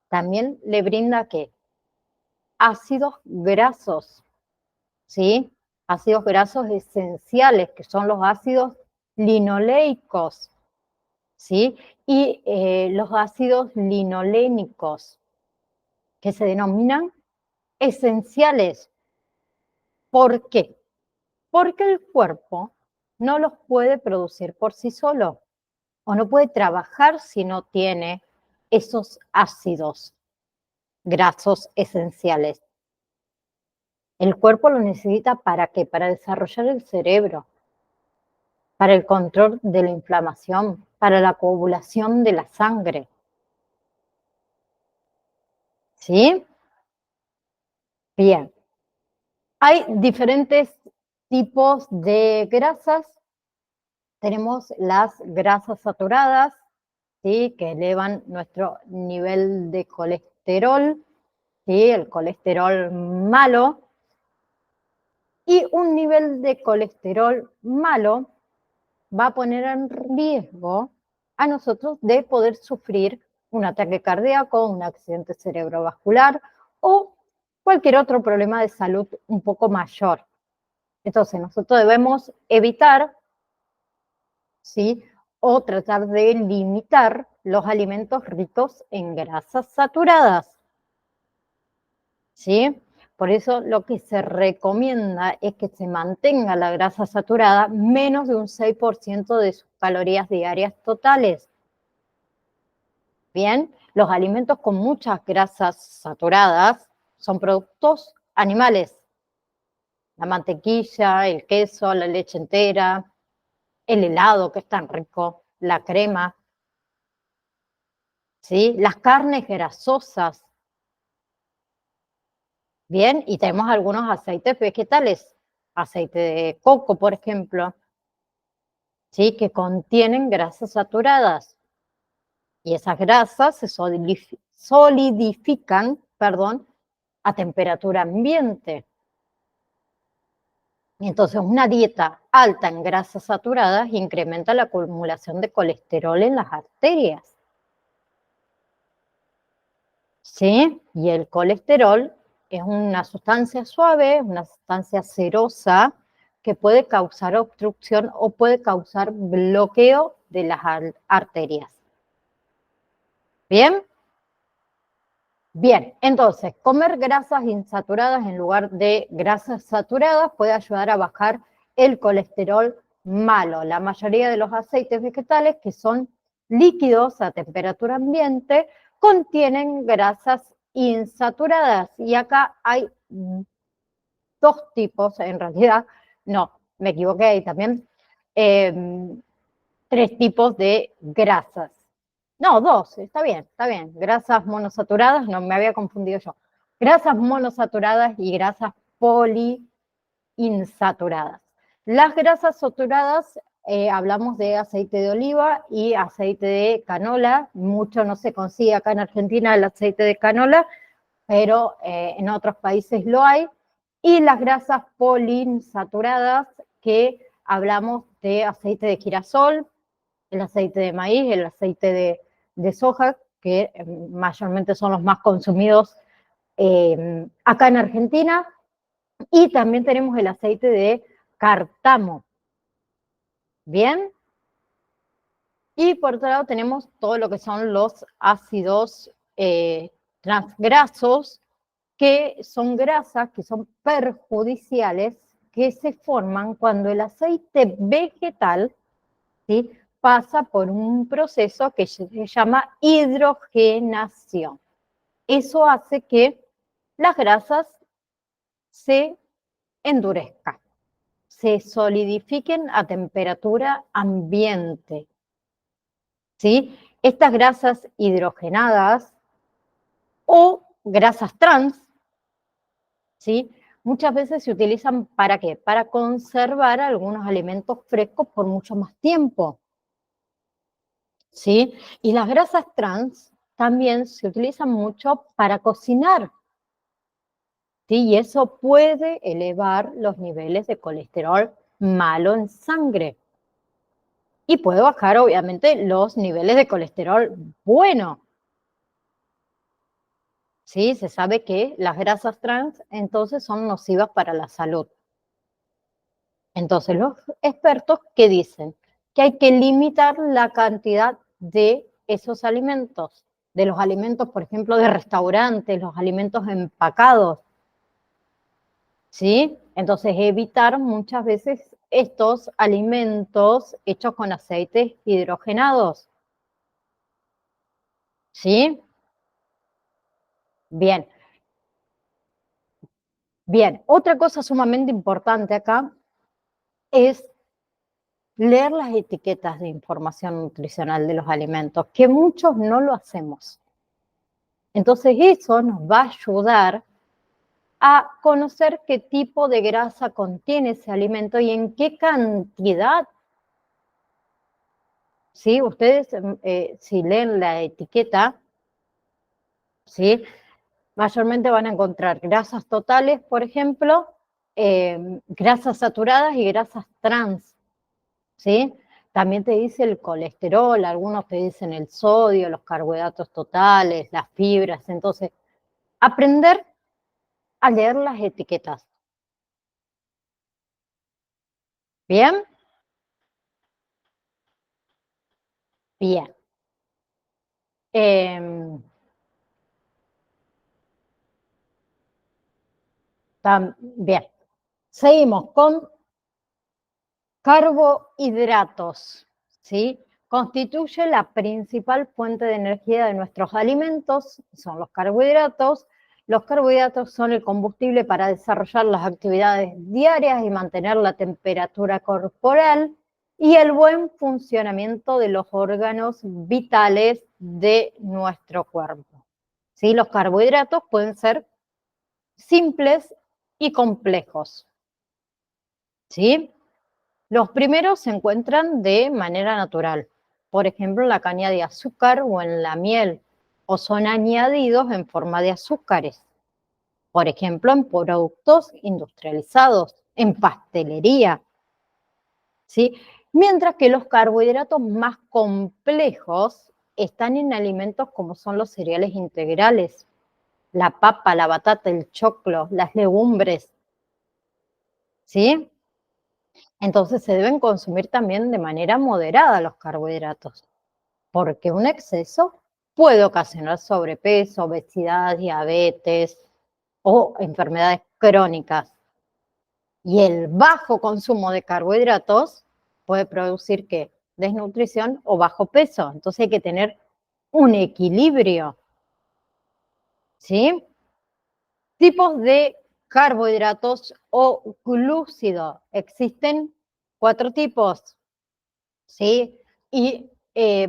Speaker 1: también le brinda ¿qué? Ácidos grasos, ¿sí? Ácidos grasos esenciales, que son los ácidos linoleicos, ¿sí? Y los ácidos linolénicos, que se denominan esenciales. ¿Por qué? Porque el cuerpo no los puede producir por sí solo o no puede trabajar si no tiene esos ácidos grasos esenciales. El cuerpo lo necesita ¿para qué? Para desarrollar el cerebro, para el control de la inflamación, para la coagulación de la sangre. ¿Sí? Bien. Hay diferentes tipos de grasas. Tenemos las grasas saturadas, ¿sí? Que elevan nuestro nivel de colesterol, ¿sí? El colesterol malo. Y un nivel de colesterol malo va a poner en riesgo a nosotros de poder sufrir un ataque cardíaco, un accidente cerebrovascular o cualquier otro problema de salud un poco mayor. Entonces, nosotros debemos evitar, ¿sí? O tratar de limitar los alimentos ricos en grasas saturadas, ¿sí? Por eso lo que se recomienda es que se mantenga la grasa saturada menos de un 6% de sus calorías diarias totales. Bien, los alimentos con muchas grasas saturadas son productos animales. La mantequilla, el queso, la leche entera, el helado que es tan rico, la crema, ¿sí? Las carnes grasosas. Bien, y tenemos algunos aceites vegetales, aceite de coco, por ejemplo, ¿sí? Que contienen grasas saturadas. Y esas grasas se solidifican, perdón, a temperatura ambiente. Entonces, una dieta alta en grasas saturadas incrementa la acumulación de colesterol en las arterias. ¿Sí? Y el colesterol es una sustancia suave, una sustancia cerosa que puede causar obstrucción o puede causar bloqueo de las arterias. ¿Bien? Bien, entonces, comer grasas insaturadas en lugar de grasas saturadas puede ayudar a bajar el colesterol malo. La mayoría de los aceites vegetales que son líquidos a temperatura ambiente contienen grasas insaturadas. Y acá hay dos tipos, en realidad, no, me equivoqué ahí también, tres tipos de grasas. No, dos, está bien, está bien. Grasas monosaturadas, no me había confundido yo. Grasas monosaturadas y grasas poliinsaturadas. Las grasas saturadas, hablamos de aceite de oliva y aceite de canola. Mucho no se consigue acá en Argentina el aceite de canola, pero en otros países lo hay. Y las grasas poliinsaturadas, que hablamos de aceite de girasol, el aceite de maíz, el aceite de soja, que mayormente son los más consumidos acá en Argentina, y también tenemos el aceite de cártamo. Bien, y por otro lado tenemos todo lo que son los ácidos transgrasos, que son grasas que son perjudiciales, que se forman cuando el aceite vegetal, ¿sí?, pasa por un proceso que se llama hidrogenación. Eso hace que las grasas se endurezcan, se solidifiquen a temperatura ambiente, ¿sí? Estas grasas hidrogenadas o grasas trans, ¿sí?, muchas veces se utilizan ¿para qué? Para conservar algunos alimentos frescos por mucho más tiempo, ¿sí? Y las grasas trans también se utilizan mucho para cocinar, ¿sí? Y eso puede elevar los niveles de colesterol malo en sangre. Y puede bajar, obviamente, los niveles de colesterol bueno. Sí, se sabe que las grasas trans entonces son nocivas para la salud. Entonces, los expertos, ¿qué dicen? Que hay que limitar la cantidad de esos alimentos, de los alimentos, por ejemplo, de restaurantes, los alimentos empacados, ¿sí? Entonces, evitar muchas veces estos alimentos hechos con aceites hidrogenados, ¿sí? Bien, bien. Otra cosa sumamente importante acá es leer las etiquetas de información nutricional de los alimentos, que muchos no lo hacemos. Entonces, eso nos va a ayudar a conocer qué tipo de grasa contiene ese alimento y en qué cantidad. ¿Sí? Ustedes, si leen la etiqueta, ¿sí? Mayormente van a encontrar grasas totales, por ejemplo, grasas saturadas y grasas trans, ¿sí? También te dice el colesterol, algunos te dicen el sodio, los carbohidratos totales, las fibras. Entonces, aprender a leer las etiquetas. ¿Bien? Bien. Bien. Seguimos con carbohidratos, ¿sí? Constituye la principal fuente de energía de nuestros alimentos, son los carbohidratos. Los carbohidratos son el combustible para desarrollar las actividades diarias y mantener la temperatura corporal y el buen funcionamiento de los órganos vitales de nuestro cuerpo. ¿Sí? Los carbohidratos pueden ser simples y complejos, ¿sí? Los primeros se encuentran de manera natural, por ejemplo, en la caña de azúcar o en la miel, o son añadidos en forma de azúcares, por ejemplo, en productos industrializados, en pastelería, ¿sí? Mientras que los carbohidratos más complejos están en alimentos como son los cereales integrales, la papa, la batata, el choclo, las legumbres, ¿sí? Entonces se deben consumir también de manera moderada los carbohidratos, porque un exceso puede ocasionar sobrepeso, obesidad, diabetes o enfermedades crónicas. Y el bajo consumo de carbohidratos puede producir ¿qué? Desnutrición o bajo peso. Entonces hay que tener un equilibrio, ¿sí? Tipos de carbohidratos o glúcidos. Existen 4 tipos, ¿sí? Y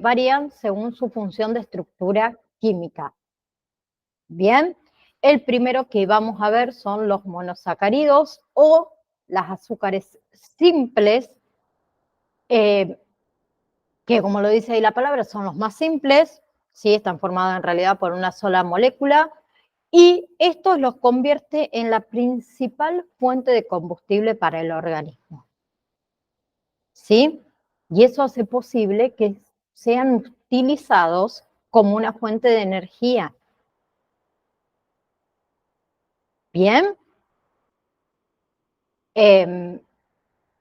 Speaker 1: varían según su función de estructura química. Bien, el primero que vamos a ver son los monosacáridos o las azúcares simples, eh, que como lo dice ahí la palabra, son los más simples, ¿sí? Están formados en realidad por una sola molécula, y esto los convierte en la principal fuente de combustible para el organismo, ¿sí? Y eso hace posible que sean utilizados como una fuente de energía. Bien,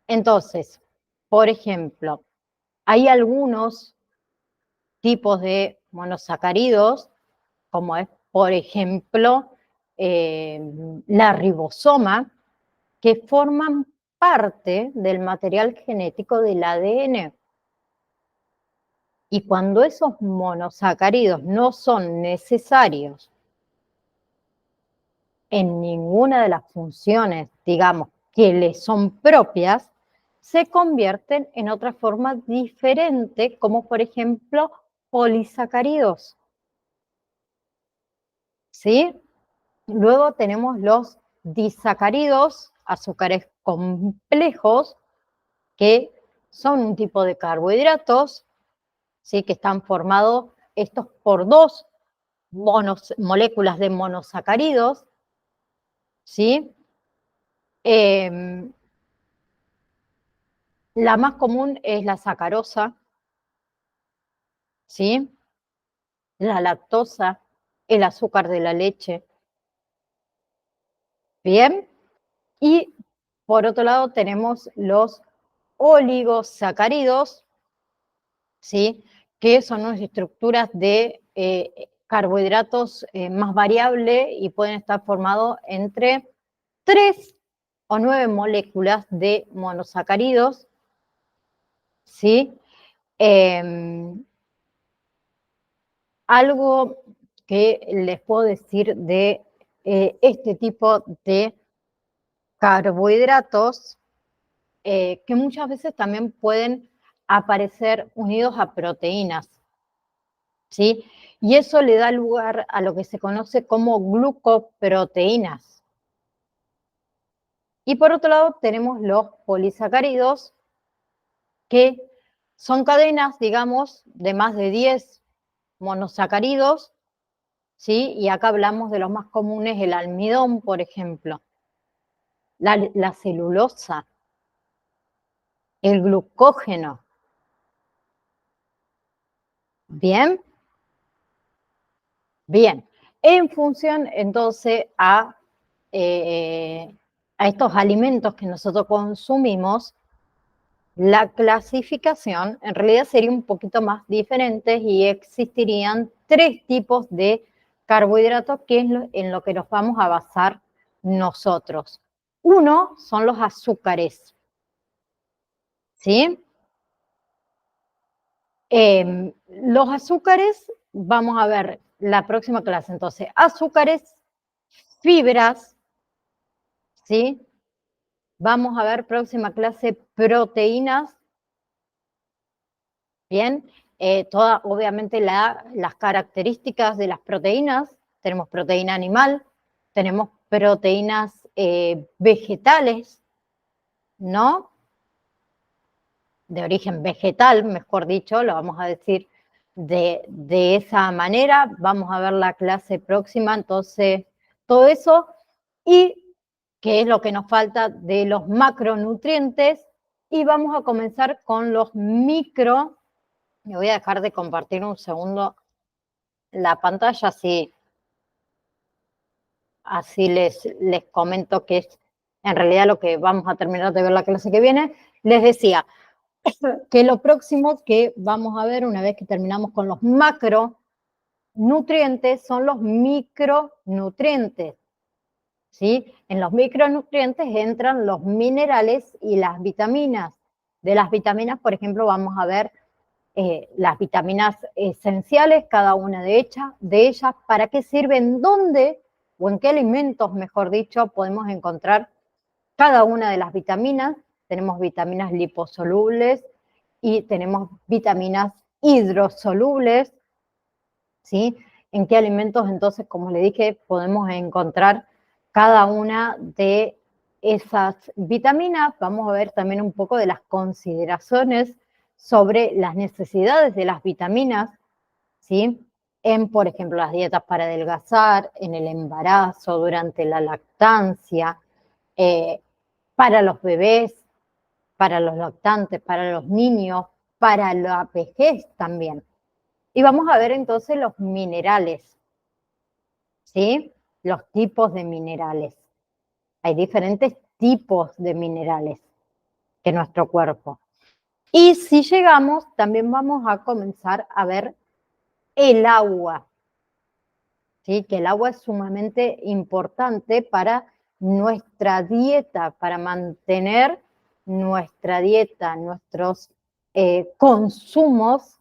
Speaker 1: entonces, por ejemplo, hay algunos tipos de monosacáridos, como es, por ejemplo, la ribosoma, que forman parte del material genético del ADN. Y cuando esos monosacáridos no son necesarios en ninguna de las funciones, digamos, que les son propias, se convierten en otra forma diferente, como por ejemplo polisacáridos, ¿sí? Luego tenemos los disacáridos, azúcares complejos, que son un tipo de carbohidratos, ¿sí? Que están formados estos por dos moléculas de monosacáridos, ¿sí? Eh, la más común es la sacarosa, ¿sí? La lactosa, el azúcar de la leche, ¿bien? Y por otro lado tenemos los oligosacáridos, ¿sí? que son unas estructuras de carbohidratos más variables y pueden estar formados entre 3 o 9 moléculas de monosacáridos, ¿sí? Algo que les puedo decir de este tipo de carbohidratos, que muchas veces también pueden aparecer unidos a proteínas, ¿sí? Y eso le da lugar a lo que se conoce como glucoproteínas. Y por otro lado tenemos los polisacáridos, que son cadenas, digamos, de más de 10 monosacáridos, ¿sí? Y acá hablamos de los más comunes, el almidón, por ejemplo, la celulosa, el glucógeno. ¿Bien? Bien. En función, entonces, a estos alimentos que nosotros consumimos, la clasificación en realidad sería un poquito más diferente y existirían 3 tipos de carbohidratos, que es en lo que nos vamos a basar nosotros. Uno son los azúcares, ¿sí? Los azúcares, vamos a ver la próxima clase, entonces, azúcares, fibras, ¿sí? Vamos a ver próxima clase proteínas, ¿bien? Obviamente las características de las proteínas, tenemos proteína animal, tenemos proteínas vegetales, ¿no? De origen vegetal, mejor dicho, lo vamos a decir de esa manera. Vamos a ver la clase próxima, entonces, todo eso, y qué es lo que nos falta de los macronutrientes, y vamos a comenzar con los micro. Me voy a dejar de compartir un segundo la pantalla, así les comento que es en realidad lo que vamos a terminar de ver la clase que viene. Les decía que lo próximo que vamos a ver una vez que terminamos con los macronutrientes son los micronutrientes, ¿sí? En los micronutrientes entran los minerales y las vitaminas. De las vitaminas, por ejemplo, vamos a ver las vitaminas esenciales, cada una de ellas, para qué sirven, dónde o en qué alimentos, mejor dicho, podemos encontrar cada una de las vitaminas. Tenemos vitaminas liposolubles y tenemos vitaminas hidrosolubles, ¿sí? En qué alimentos, entonces, como le dije, podemos encontrar cada una de esas vitaminas. Vamos a ver también un poco de las consideraciones sobre las necesidades de las vitaminas, ¿sí? En, por ejemplo, las dietas para adelgazar, en el embarazo, durante la lactancia, para los bebés, para los lactantes, para los niños, para la vejez también. Y vamos a ver entonces los minerales, ¿sí? Los tipos de minerales. Hay diferentes tipos de minerales que nuestro cuerpo. Y si llegamos, también vamos a comenzar a ver el agua, ¿sí? Que el agua es sumamente importante para nuestra dieta, para mantener nuestra dieta, nuestros consumos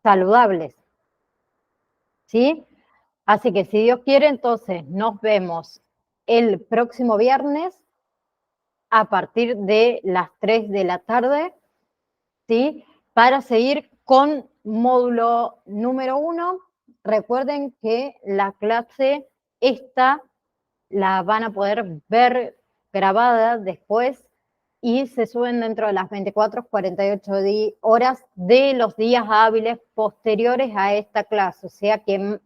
Speaker 1: saludables, ¿sí? Así que si Dios quiere, entonces nos vemos el próximo viernes a partir de las 3 de la tarde, ¿sí? Para seguir con módulo número 1. Recuerden que la clase esta la van a poder ver grabada después y se suben dentro de las 24, 48 horas de los días hábiles posteriores a esta clase. O sea que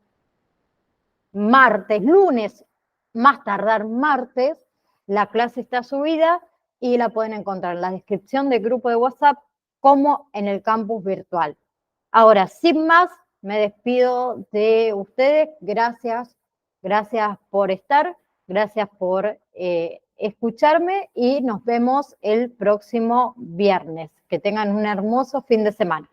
Speaker 1: martes, lunes, más tardar martes, la clase está subida y la pueden encontrar en la descripción del grupo de WhatsApp como en el campus virtual. Ahora, sin más, me despido de ustedes. Gracias por estar, gracias por escucharme y nos vemos el próximo viernes. Que tengan un hermoso fin de semana.